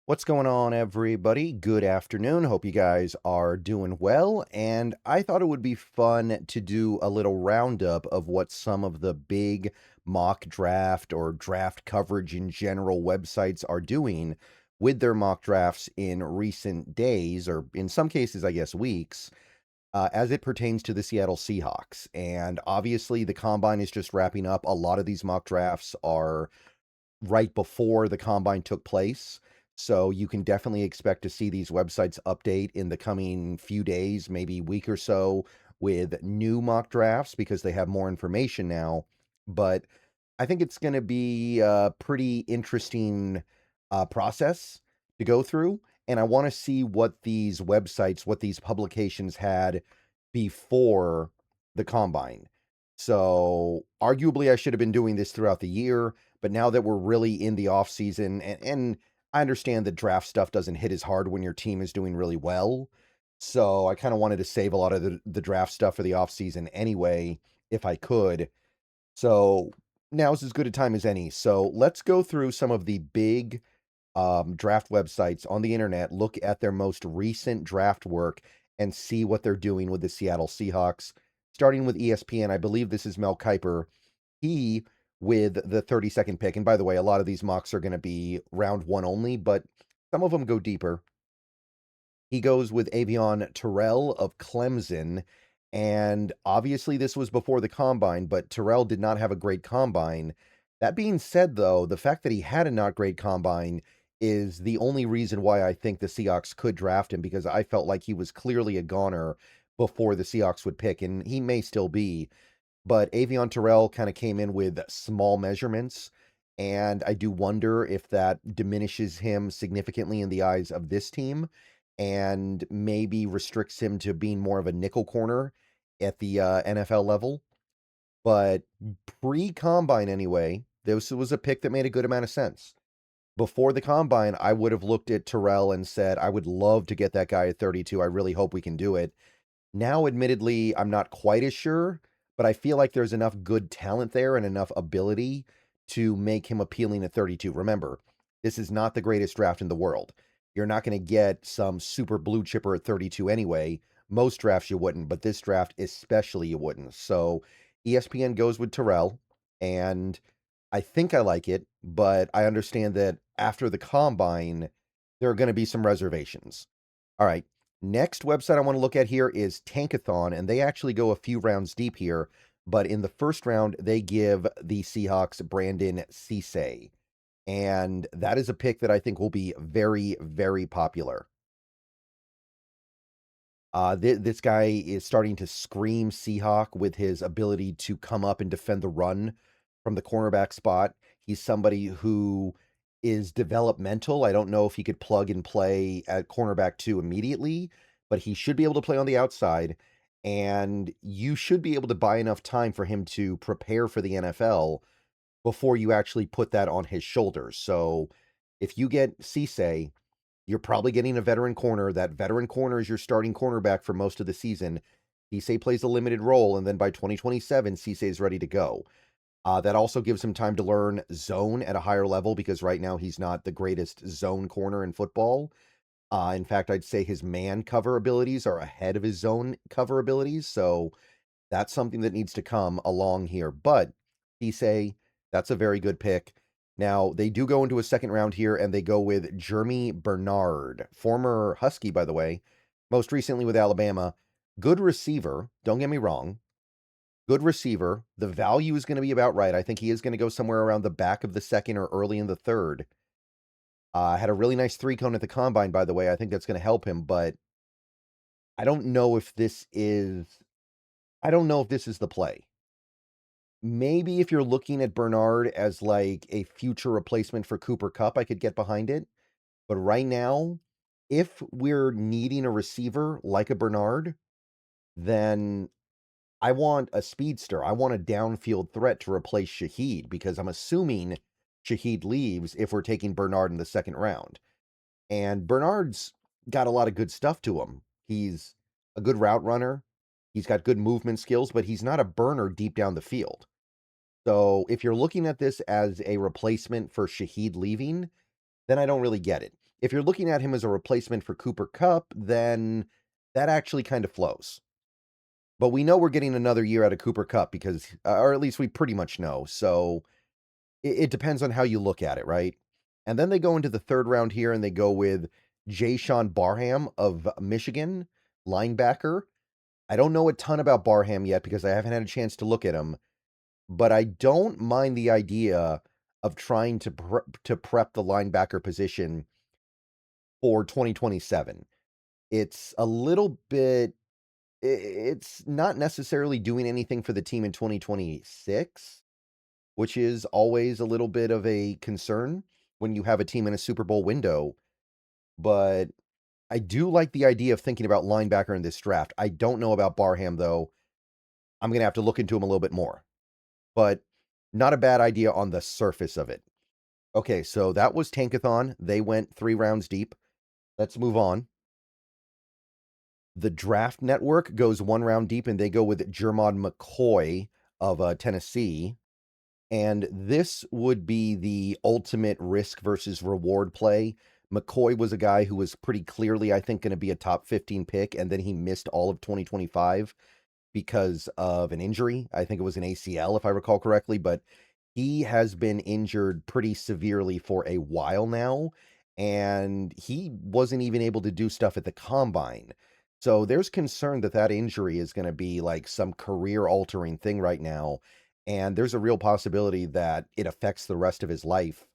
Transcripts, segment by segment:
What's going on, everybody? Good afternoon. Hope you guys are doing well. And I thought it would be fun to do a little roundup of what some of the big mock draft or draft coverage in general websites are doing with their mock drafts in recent days, or in some cases, I guess, weeks, as it pertains to the Seattle Seahawks. And obviously, the combine is just wrapping up. A lot of these mock drafts are right before the combine took place. So you can definitely expect to see these websites update in the coming few days, maybe week or so, with new mock drafts because they have more information now. But I think it's going to be a pretty interesting process to go through. And I want to see what these websites, what these publications had before the combine. So arguably, I should have been doing this throughout the year, but now that we're really in the off season, and I understand that draft stuff doesn't hit as hard when your team is doing really well. So I kind of wanted to save a lot of the draft stuff for the off season anyway, if I could. So now's as good a time as any. So let's go through some of the big draft websites on the internet, look at their most recent draft work, and see what they're doing with the Seattle Seahawks. Starting with ESPN, I believe this is Mel Kiper. He, with the 32nd pick, and by the way, a lot of these mocks are going to be round one only, but some of them go deeper. He goes with Avion Terrell of Clemson. And obviously, this was before the combine, but Terrell did not have a great combine. That being said, though, the fact that he had a not great combine is the only reason why I think the Seahawks could draft him, because I felt like he was clearly a goner before the Seahawks would pick, and he may still be. But Avion Terrell kind of came in with small measurements, and I do wonder if that diminishes him significantly in the eyes of this team and maybe restricts him to being more of a nickel corner at the NFL level. But pre-combine anyway, this was a pick that made a good amount of sense. Before the combine, I would have looked at Terrell and said, I would love to get that guy at 32. I really hope we can do it. Now, admittedly, I'm not quite as sure, but I feel like there's enough good talent there and enough ability to make him appealing at 32. Remember, this is not the greatest draft in the world. You're not going to get some super blue chipper at 32 anyway. Most drafts you wouldn't, but this draft especially you wouldn't. So ESPN goes with Terrell, and I think I like it, but I understand that after the combine, there are going to be some reservations. All right. Next website I want to look at here is Tankathon, and they actually go a few rounds deep here. But in the first round, they give the Seahawks Brandon Cisse. And that is a pick that I think will be very, very popular. This guy is starting to scream Seahawk with his ability to come up and defend the run from the cornerback spot. He's somebody who is developmental. I don't know if he could plug and play at cornerback 2 immediately, but he should be able to play on the outside, and you should be able to buy enough time for him to prepare for the NFL before you actually put that on his shoulders. So if you get Cisse, you're probably getting a veteran corner. That veteran corner is your starting cornerback for most of the season. Cisse plays a limited role, and then by 2027, Cisse is ready to go. That also gives him time to learn zone at a higher level because right now he's not the greatest zone corner in football. In fact, I'd say his man cover abilities are ahead of his zone cover abilities. So that's something that needs to come along here. But Cisse, that's a very good pick. Now, they do go into a second round here, and they go with Jeremy Bernard, former Husky, by the way, most recently with Alabama. Good receiver, don't get me wrong. Good receiver. The value is going to be about right. I think he is going to go somewhere around the back of the second or early in the third. Had a really nice 3-cone at the combine, by the way. I think that's going to help him, but I don't know if this is the play. Maybe if you're looking at Bernard as like a future replacement for Cooper Kupp, I could get behind it. But right now, if we're needing a receiver like a Bernard, then I want a speedster. I want a downfield threat to replace Shaheed because I'm assuming Shaheed leaves if we're taking Bernard in the second round. And Bernard's got a lot of good stuff to him. He's a good route runner. He's got good movement skills, but he's not a burner deep down the field. So if you're looking at this as a replacement for Shaheed leaving, then I don't really get it. If you're looking at him as a replacement for Cooper Kupp, then that actually kind of flows. But we know we're getting another year out of Cooper Kupp because, or at least we pretty much know. So it depends on how you look at it, right? And then they go into the third round here and they go with Jay Barham of Michigan, linebacker. I don't know a ton about Barham yet because I haven't had a chance to look at him, but I don't mind the idea of trying to prep the linebacker position for 2027. It's a little bit it's not necessarily doing anything for the team in 2026, which is always a little bit of a concern when you have a team in a Super Bowl window, but I do like the idea of thinking about linebacker in this draft. I don't know about Barham, though. I'm gonna have to look into him a little bit more, but not a bad idea on the surface of it. Okay, so that was Tankathon. They went 3 rounds deep. Let's move on. The Draft Network goes 1 round deep, and they go with Jermod McCoy of, Tennessee, and this would be the ultimate risk versus reward play. McCoy was a guy who was pretty clearly, I think, gonna be a top 15 pick, and then he missed all of 2025 because of an injury. I think it was an ACL, if I recall correctly, but he has been injured pretty severely for a while now, and he wasn't even able to do stuff at the combine. So there's concern that that injury is going to be like some career altering thing right now. And there's a real possibility that it affects the rest of his life.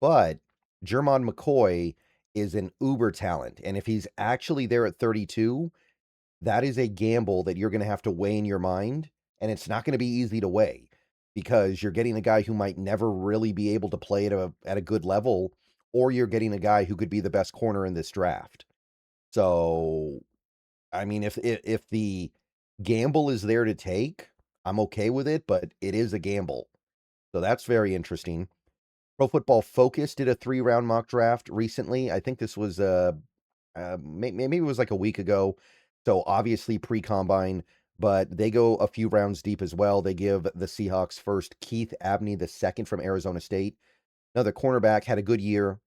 But Jermon McCoy is an uber talent. And if he's actually there at 32, that is a gamble that you're gonna have to weigh in your mind, and it's not gonna be easy to weigh because you're getting a guy who might never really be able to play at a good level, or you're getting a guy who could be the best corner in this draft. So, I mean, if the gamble is there to take, I'm okay with it, but it is a gamble. So that's very interesting. Pro Football Focus did a 3-round mock draft recently. I think this was maybe it was like a week ago. So obviously pre-combine, but they go a few rounds deep as well. They give the Seahawks first Keith Abney the second from Arizona State. Another cornerback, had a good year.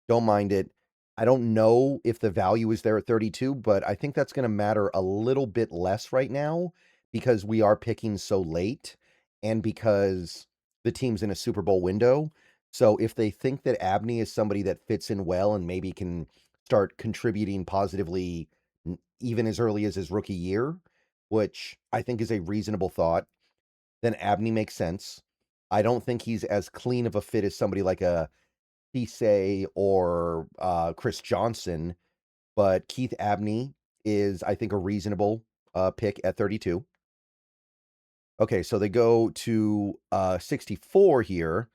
Don't mind it. I don't know if the value is there at 32, but I think that's going to matter a little bit less right now because we are picking so late and because the team's in a Super Bowl window. So if they think that Abney is somebody that fits in well and maybe can start contributing positively even as early as his rookie year, which I think is a reasonable thought, then Abney makes sense. I don't think he's as clean of a fit as somebody like a Cisse or Chris Johnson, but Keith Abney is, I think, a reasonable pick at 32. Okay, so they go to 64 here,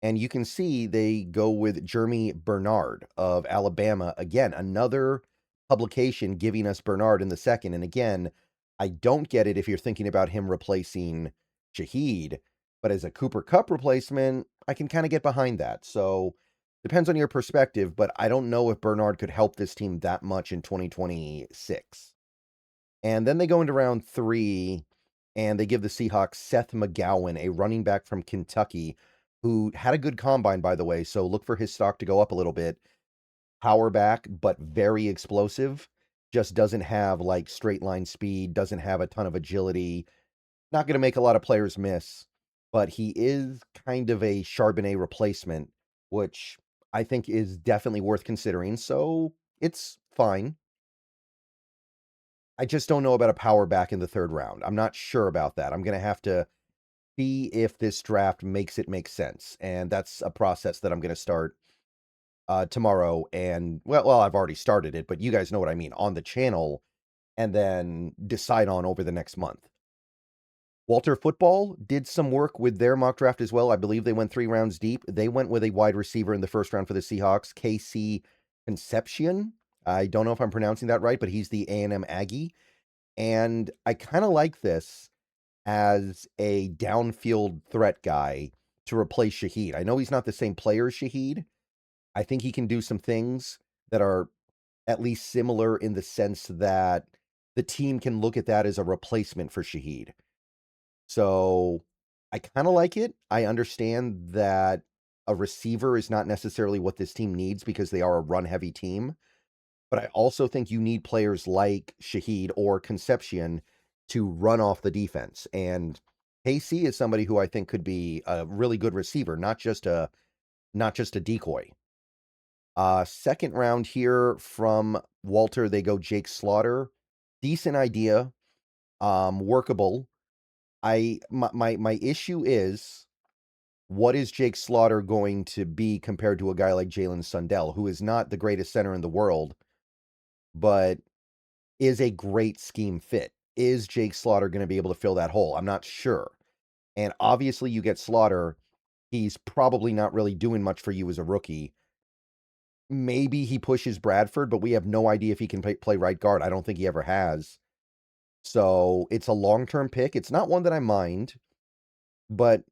and you can see they go with Jeremy Bernard of Alabama. Again, another publication giving us Bernard in the second. And again, I don't get it if you're thinking about him replacing Shaheed, but as a Cooper Kupp replacement, I can kind of get behind that. So depends on your perspective, but I don't know if Bernard could help this team that much in 2026. And then they go into round 3, and they give the Seahawks Seth McGowan, a running back from Kentucky, who had a good combine, by the way, so look for his stock to go up a little bit. Power back, but very explosive. Just doesn't have, like, straight line speed, doesn't have a ton of agility. Not gonna make a lot of players miss, but he is kind of a Charbonnet replacement, which I think is definitely worth considering, so it's fine. I just don't know about a power back in the 3rd round. I'm not sure about that. I'm gonna have to see if this draft makes it make sense, and that's a process that I'm gonna start, tomorrow, and well, I've already started it, but you guys know what I mean, on the channel, and then decide on over the next month. Walter Football did some work with their mock draft as well. I believe they went 3 rounds deep. They went with a wide receiver in the 1st round for the Seahawks, KC Concepcion. I don't know if I'm pronouncing that right, but he's the A&M Aggie. And I kind of like this as a downfield threat guy to replace Shaheed. I know he's not the same player as Shaheed. I think he can do some things that are at least similar in the sense that the team can look at that as a replacement for Shaheed. So I kind of like it. I understand that a receiver is not necessarily what this team needs because they are a run-heavy team. But I also think you need players like Shaheed or Concepcion to run off the defense. And KC is somebody who I think could be a really good receiver, not just a decoy. Second round here from Walter, they go Jake Slaughter. Decent idea, workable. My issue is, what is Jake Slaughter going to be compared to a guy like Jalen Sundell, who is not the greatest center in the world, but is a great scheme fit? Is Jake Slaughter going to be able to fill that hole? I'm not sure. And obviously, you get Slaughter, he's probably not really doing much for you as a rookie. Maybe he pushes Bradford, but we have no idea if he can play right guard. I don't think he ever has. So it's a long-term pick. It's not one that I mind, but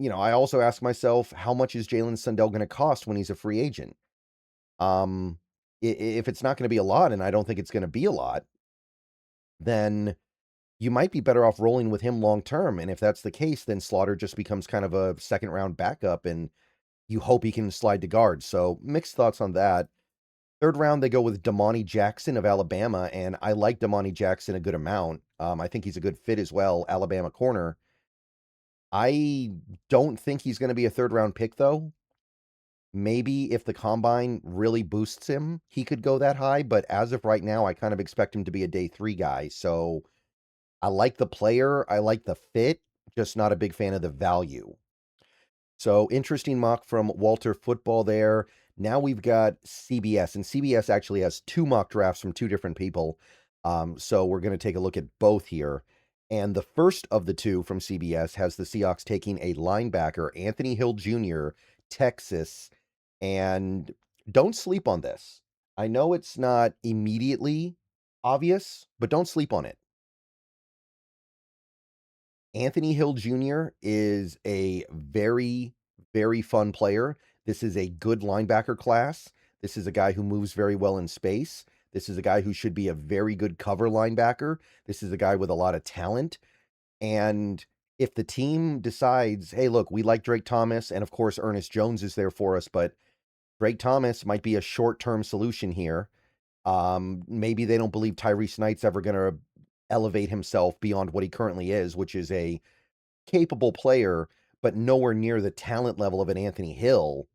I also ask myself, how much is Jalen Sundell going to cost when he's a free agent? If it's not going to be a lot, and I don't think it's going to be a lot, then you might be better off rolling with him long term. And if that's the case, then Slaughter just becomes kind of a second round backup, and you hope he can slide to guard. So mixed thoughts on that. Third round, they go with Damani Jackson of Alabama, and I like Damani Jackson a good amount. I think he's a good fit as well, Alabama corner. I don't think he's going to be a third round pick, though. Maybe if the combine really boosts him, he could go that high. But as of right now, I kind of expect him to be a day 3 guy. So I like the player. I like the fit, just not a big fan of the value. So interesting mock from Walter Football there. Now we've got CBS, and CBS actually has 2 mock drafts from 2 different people. So we're going to take a look at both here. And the first of the 2 from CBS has the Seahawks taking a linebacker, Anthony Hill Jr., Texas. And don't sleep on this. I know it's not immediately obvious, but don't sleep on it. Anthony Hill Jr. is a very, very fun player. This is a good linebacker class. This is a guy who moves very well in space. This is a guy who should be a very good cover linebacker. This is a guy with a lot of talent. And if the team decides, hey, look, we like Drake Thomas, and of course, Ernest Jones is there for us, but Drake Thomas might be a short-term solution here. Maybe they don't believe Tyrese Knight's ever going to elevate himself beyond what he currently is, which is a capable player, but nowhere near the talent level of an Anthony Hill.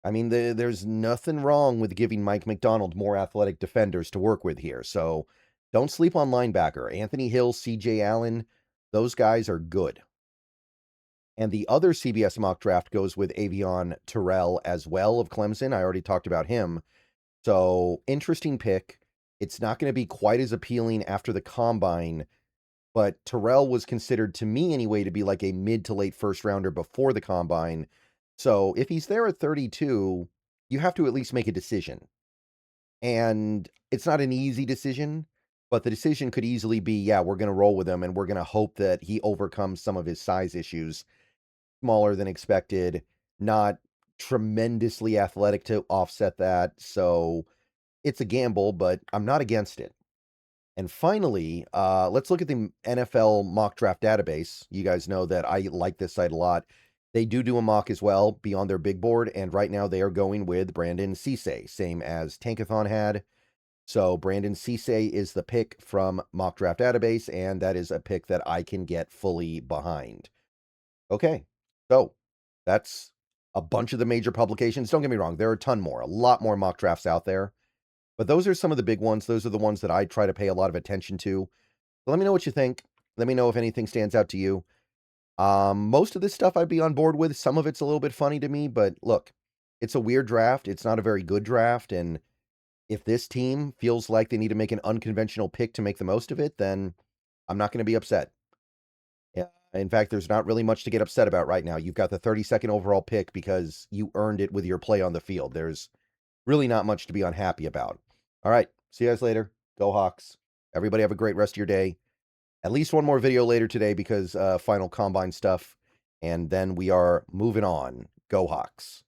I mean, there's nothing wrong with giving Mike McDonald more athletic defenders to work with here. So don't sleep on linebacker. Anthony Hill, CJ Allen, those guys are good. And the other CBS mock draft goes with Avion Terrell as well of Clemson. I already talked about him. So interesting pick. It's not going to be quite as appealing after the combine, but Terrell was considered, to me anyway, to be like a mid to late first rounder before the combine. So if he's there at 32, you have to at least make a decision. And it's not an easy decision, but the decision could easily be, yeah, we're going to roll with him, and we're going to hope that he overcomes some of his size issues. Smaller than expected, not tremendously athletic to offset that. So it's a gamble, but I'm not against it. And finally, let's look at the NFL mock draft database. You guys know that I like this site a lot. They do a mock as well beyond their big board, and right now they are going with Brandon Cisse, same as Tankathon had. So Brandon Cisse is the pick from mock draft database, and that is a pick that I can get fully behind. Okay, so that's a bunch of the major publications. Don't get me wrong, there are a ton more, a lot more mock drafts out there. But those are some of the big ones. Those are the ones that I try to pay a lot of attention to. So let me know what you think. Let me know if anything stands out to you. Most of this stuff I'd be on board with. Some of it's a little bit funny to me, but look, it's a weird draft. It's not a very good draft. And if this team feels like they need to make an unconventional pick to make the most of it, then I'm not going to be upset. Yeah. In fact, there's not really much to get upset about right now. You've got the 32nd overall pick because you earned it with your play on the field. There's really not much to be unhappy about. All right. See you guys later. Go Hawks. Everybody have a great rest of your day. At least one more video later today because final combine stuff. And then we are moving on. Go Hawks.